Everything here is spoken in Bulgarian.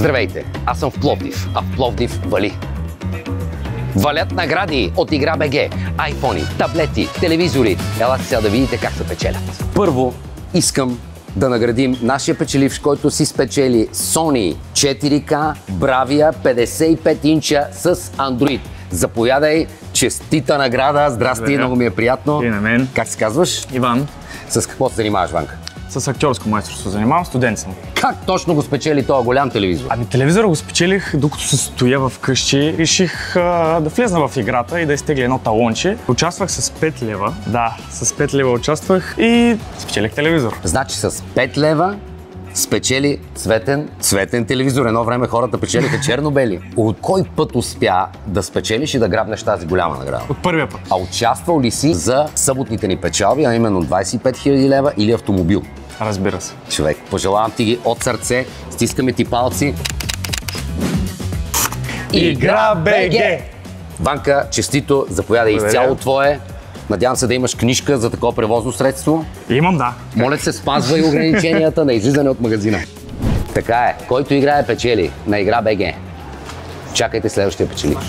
Здравейте, аз съм в Пловдив, а в Пловдив вали. Валят награди от Игра.бг, айфони, таблети, телевизори. Елате сега да видите как се печелят. Първо искам да наградим нашия печеливш, който си спечели Sony 4K Bravia 55 инча с Android. Заповядай, честита награда, здрасти, много ми е приятно. И на мен. Как се казваш? Иван. С какво се занимаваш, Ванка? С актьорско майсторство занимавам, студент съм. Как точно го спечели този голям телевизор? Ами телевизора го спечелих, докато се стоя вкъщи. Реших да влезна в играта и да изтегля едно талонче. Участвах с 5 лева. Да, с 5 лева участвах и спечелих телевизор. Значи с 5 лева спечели цветен телевизор. Едно време хората печелиха черно-бели. От кой път успя да спечелиш и да грабнеш тази голяма награда? От първия път. А участвал ли си за съботните ни печалби, а именно 25 000 лева или автомобил? Разбира се. Човек, пожелавам ти ги от сърце, стискаме ти палци. Игра.бг! Ванка, честито, заповядай, изцяло твое. Надявам се да имаш книжка за такова превозно средство. Имам, да. Моля се, спазвай ограниченията на излизане от магазина. Така е, който играе печели на Игра.бг. Чакайте следващия печеливш.